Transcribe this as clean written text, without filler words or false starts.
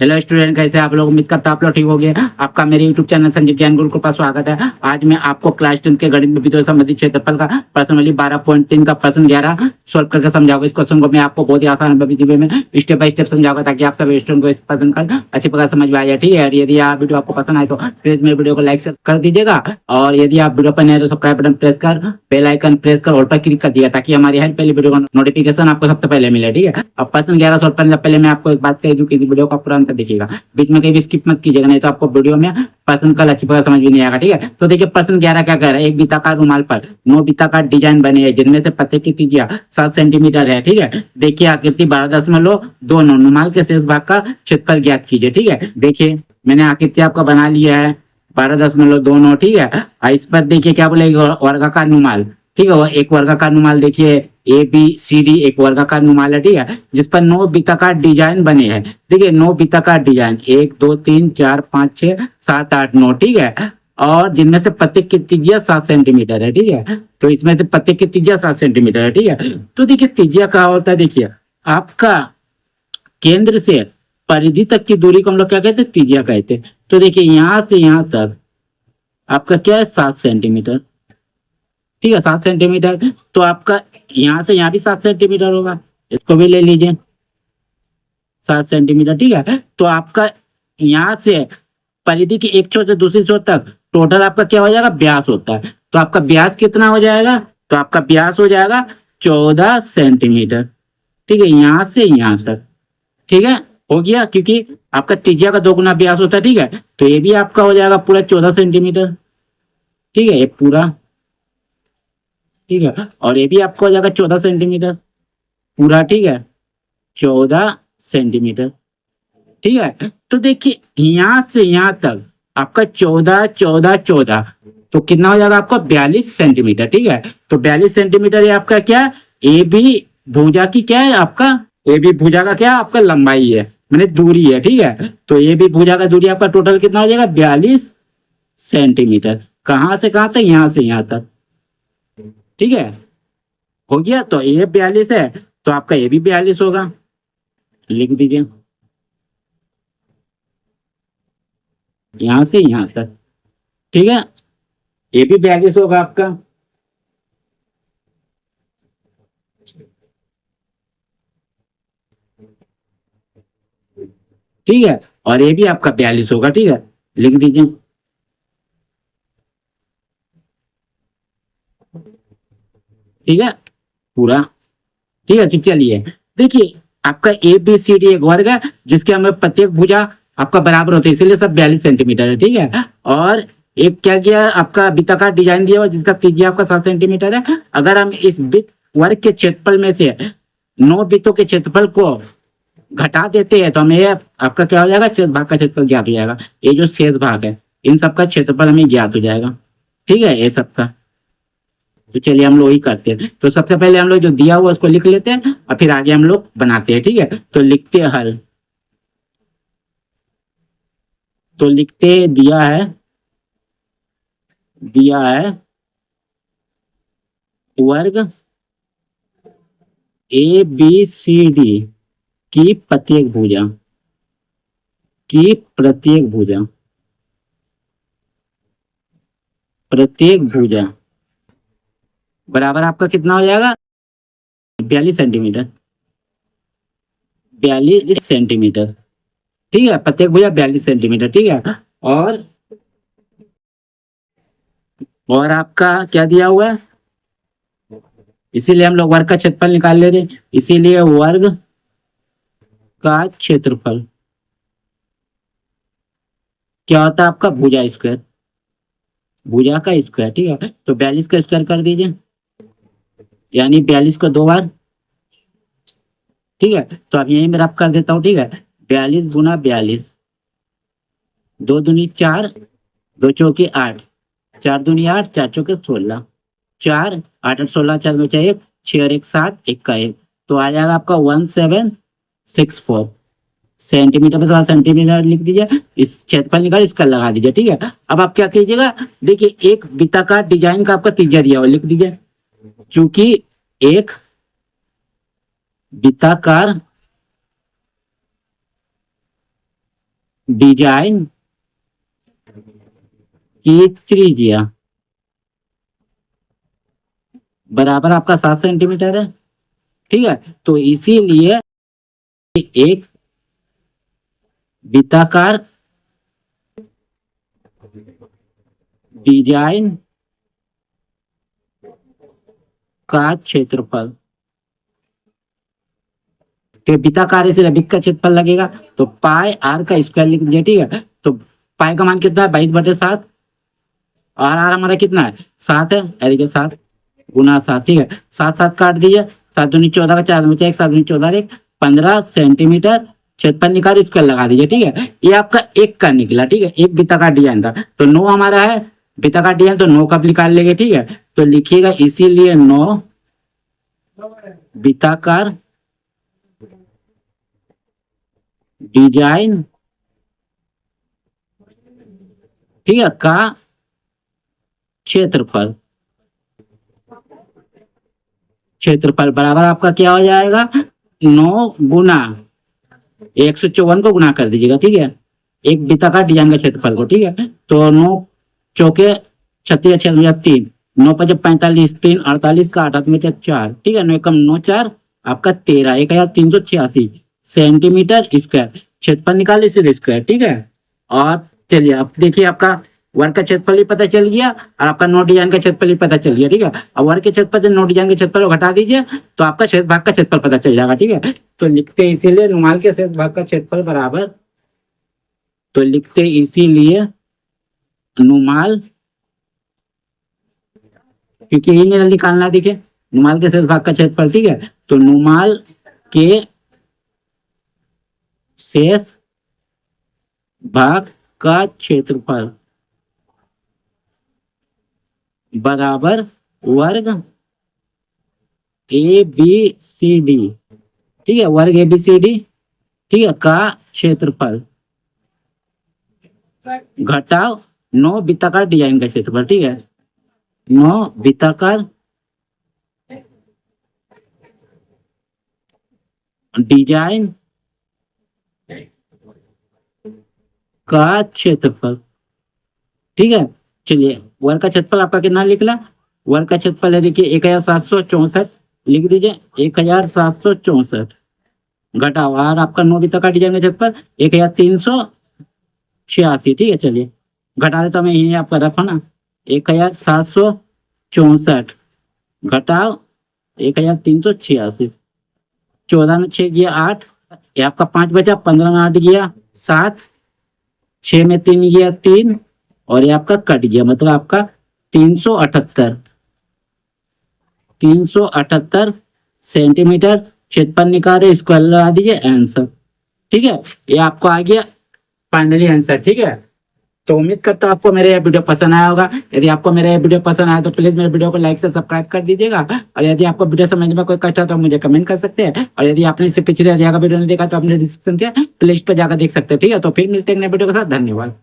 Hello student, कैसे आप लोग? उम्मीद करता आप लोग ठीक हो गए। आपका मेरे यूट्यूब चैनल संजीव ज्ञान गुरुकुल पर स्वागत है। आज मैं आपको क्लास 10 के गणित में विद्युत संबंधित क्षेत्रफल का प्रश्न नंबर 12.3 का प्रश्न 11 सॉल्व करके समझाऊंगा। इस क्वेश्चन को मैं आपको बहुत ही आसान वे में स्टेप बाय स्टेप समझाऊंगा, ताकि आप सब स्टूडेंट को इस प्रश्न का अच्छी प्रकार समझ में आ जाए। ठीक है, यदि आप वीडियो आपको पसंद आए तो प्लीज मेरे वीडियो को लाइक कर दीजिएगा, और यदि आप वीडियो पर नए तो सब्सक्राइब बटन प्रेस कर बेल आइकन प्रेस कर ऑल पर क्लिक कर दिया, ताकि हमारी हर पहली वीडियो का नोटिफिकेशन आपको सबसे पहले मिले। ठीक है, अब प्रश्न 11 सॉल्व करने से पहले मैं आपको एक बात कही दूं कि वीडियो का पूरा अंत देखिएगा, बीच में कहीं भी स्किप मत कीजिएगा, नहीं तो आपको वीडियो में प्रश्न कल अच्छी तरह समझ भी नहीं आएगा। ठीक है, तो देखिए प्रश्न 11 क्या कह रहा है। एक वृत्ताकार रुमाल पर 9 वृत्ताकार डिजाइन बने हैं, जिनमें से प्रत्येक की त्रिज्या 7 सेंटीमीटर है। ठीक है, देखिए आकृति 12.2 रुमाल के शेष भाग का क्षेत्रफल ज्ञात कीजिए। ठीक है, देखिए मैंने आकृति आपका बना लिया है 12.29। ठीक है, और इस पर देखिए क्या बोलेगा, वर्गाकार रुमाल। ठीक है, वो एक वर्गाकार रुमाल देखिए ए बी सी डी एक वर्गाकार रुमाल है। ठीक है, जिस पर 9 वृत्ताकार डिजाइन बने हैं। देखिए 9 वृत्ताकार डिजाइन 1 2 3 4 5 6 7 8 9। ठीक है, और जिनमें से प्रत्येक की त्रिज्या 7 सेंटीमीटर है। ठीक है, तो इसमें से प्रत्येक की त्रिज्या 7 सेंटीमीटर है। ठीक है, तो देखिए त्रिज्या क्या होता है, देखिए आपका केंद्र से परिधि तक की दूरी को हम लोग क्या कहते हैं, त्रिज्या कहते हैं। तो देखिए यहाँ से यहाँ तक आपका क्या है, 7 सेंटीमीटर। ठीक है, 7 सेंटीमीटर। तो आपका यहाँ से यहाँ भी 7 सेंटीमीटर होगा, इसको भी ले लीजिए 7 सेंटीमीटर। ठीक है, तो आपका यहाँ से परिधि की एक छोर से दूसरी छोर तक टोटल आपका क्या हो जाएगा, व्यास होता है। तो आपका व्यास कितना हो जाएगा, तो आपका व्यास हो जाएगा 14 सेंटीमीटर। ठीक है, यहाँ से यहाँ तक। ठीक है, हो गया, क्योंकि आपका त्रिज्या का 2 गुना व्यास होता है। ठीक है, तो ये भी आपका हो जाएगा पूरा 14 सेंटीमीटर। ठीक है, ये पूरा। ठीक है, और ये भी आपका हो जाएगा 14 सेंटीमीटर पूरा। ठीक है, 14 सेंटीमीटर। ठीक है, तो देखिए यहाँ से यहाँ तक आपका 14 14 14, तो कितना हो जाएगा आपका 42 सेंटीमीटर। ठीक है, तो 42 सेंटीमीटर ये आपका क्या है, ए बी भुजा की क्या है, आपका ए बी भुजा का क्या है, आपका लंबाई है, मैंने दूरी है। ठीक है, तो ए बी भुजा का दूरी आपका टोटल कितना हो जाएगा, 42 सेंटीमीटर। कहाँ से कहाँ तक, यहाँ से यहाँ तक। ठीक है, हो गया। तो ए 42 है, तो आपका ए भी 42 होगा, लिख दीजिए यहां से यहां तक। ठीक है, ए भी 42 होगा आपका। ठीक है, और ए भी आपका 42 होगा। ठीक है, लिख दीजिए। ठीक है, पूरा। ठीक है, तो चलिए देखिए आपका ए बी सी डी एक वर्ग है, जिसके हमें प्रत्येक भुजा आपका बराबर होता है, इसीलिए सब 42 सेंटीमीटर है। ठीक है, और एक क्या किया, आपका वृत्ताकार डिजाइन दिया हुआ, जिसका त्रिज्या आपका 7 सेंटीमीटर है। अगर हम इस वृत्त वर्ग के क्षेत्रफल में से 9 वृत्तों के क्षेत्रफल को घटा देते हैं, तो हमें आपका क्या हो जाएगा, शेष भाग का क्षेत्रफल ज्ञात हो जाएगा। ये जो शेष भाग है, इन सबका क्षेत्रफल हमें ज्ञात हो जाएगा। ठीक है, ये सबका। तो चलिए हम लोग वही करते हैं। तो सबसे पहले हम लोग जो दिया हुआ उसको लिख लेते हैं, और फिर आगे हम लोग बनाते हैं। ठीक है, तो लिखते हैं हल। तो लिखते दिया है वर्ग ए बी सी डी की प्रत्येक भुजा बराबर आपका कितना हो जाएगा, 42 सेंटीमीटर। 42 सेंटीमीटर। ठीक है, प्रत्येक भुजा 42 सेंटीमीटर। ठीक है, और आपका क्या दिया हुआ है, इसीलिए हम लोग वर्ग का क्षेत्रफल निकाल ले रहे हैं। इसीलिए वर्ग का क्षेत्रफल क्या होता है, आपका भुजा स्क्वायर, भुजा का स्क्वायर। ठीक है, तो 42 का स्क्वायर कर दीजिए, यानी 42 को 2 बार। ठीक है, तो अब यही मैं रफ कर देता हूँ। ठीक है, 42 गुना 42, 2 दूनी 4, 2 चौके 8, 4 दूनी 8, 4 चौके 16, 4 8 8 16, 4 में 1, 6 और 1 7, 1 का 1, तो आ जाएगा आपका 1764 सेंटीमीटर पे 7 सेंटीमीटर लिख दीजिए। इस क्षेत्रफल निकाल, इसका लगा दीजिए। ठीक है, अब आप क्या कीजिएगा, देखिए एक वृत्ताकार डिजाइन का आपका त्रिज्या दिया हुआ, लिख दीजिए। चूंकि एक वृत्ताकार डिजाइन की त्रिज्या बराबर आपका 7 सेंटीमीटर है। ठीक है, तो इसीलिए एक वृत्ताकार डिजाइन का क्षेत्रफल, तो वृत्ताकार से रबिक का क्षेत्रफल लगेगा तो पाई आर का स्क्वायर लिख दिया। ठीक है, तो पाई का मान कितना है 22/7 और आर हमारा कितना है 7 है, यानी कि 7 गुना 7। ठीक है, 7 7 काट दीजिए, 7 दूनी 14 का 4 बचा 1, 7 दूनी 14 1, 15 सेंटीमीटर क्षेत्रफल निकाल स्क्वायर लगा दीजिए। ठीक है, ये आपका एक का निकला। ठीक है, एक वृत्ताकार डिजाइन था, तो 9 हमारा है वृत्ताकार डिजाइन, तो 9 का निकाल लेंगे। ठीक है, तो लिखिएगा इसीलिए 9 वृत्ताकार डिजाइन, ठीक है, का क्षेत्रफल बराबर आपका क्या हो जाएगा 9 गुना 154 को गुना कर दीजिएगा। ठीक है, एक वृत्ताकार डिजाइन का क्षेत्रफल को। ठीक है, तो 9 चौके 36 6 3, 9 5 45 3 48 का 8 में 4। ठीक है, 9 एकम 9 4 आपका 13 1386 सेंटीमीटर स्क्वायर क्षेत्रफल निकाले इसीलिए स्क्वायर। ठीक है, और चलिए अब देखिए आपका वर्ग का क्षेत्रफल ही पता चल गया और आपका नोट डिजाइन का क्षेत्रफल ही पता चल गया। ठीक है, अब वर्ग के क्षेत्रफल से नोट डिजाइन के क्षेत्रफल को घटा दीजिए तो आपका शेष भाग का क्षेत्रफल पता चल जाएगा। ठीक है, तो लिखते इसीलिए रुमाल के शेष भाग का क्षेत्रफल बराबर, तो लिखते इसीलिए नुमाल, क्योंकि यही मेरा निकालना। देखिए नुमाल के शेष भाग का क्षेत्रफल। ठीक है, तो नुमाल के शेष भाग का क्षेत्रफल बराबर वर्ग ए बी सी डी। ठीक है, वर्ग ए बी सी डी, ठीक है, का क्षेत्रफल घटाव 9 वृत्ताकार डिजाइन का क्षेत्रफल। ठीक है, 9 वृत्ताकार डिजाइन का क्षेत्रफल। ठीक है, चलिए वर्ग का क्षेत्रफल आपका कितना निकला, वर्ग का क्षेत्रफल है देखिए 1764 लिख दीजिए 1764 घटाओ और आपका 9 वृत्ताकार डिजाइन का क्षेत्रफल 1386। ठीक है, चलिए घटा देता मैं यही आपका रखा ना 1764 घटाओ 1386, 14 में 6 गया 8, ये आपका 5 बचा, 15 में 8 गया 7, 6 में 3 गया 3 और ये आपका कट गया, मतलब आपका 378 सेंटीमीटर क्षेत्रफल निकाले स्क्वायर लगा दीजिए आंसर। ठीक है, ये आपको आ गया फाइनली आंसर। ठीक है, तो उम्मीद करता हूँ आपको मेरा ये वीडियो पसंद आया होगा। यदि आपको मेरा ये वीडियो पसंद आया तो प्लीज मेरे वीडियो को लाइक से सब्सक्राइब कर दीजिएगा और यदि आपको वीडियो समझने में कोई कष्ट हो तो मुझे कमेंट कर सकते हैं और यदि आपने इससे पिछले वीडियो नहीं देखा तो अपने डिस्क्रिप्शन के प्लेलिस्ट पर जाकर देख सकते हैं। ठीक है, तो फिर मिलते हैं नए वीडियो के साथ। धन्यवाद।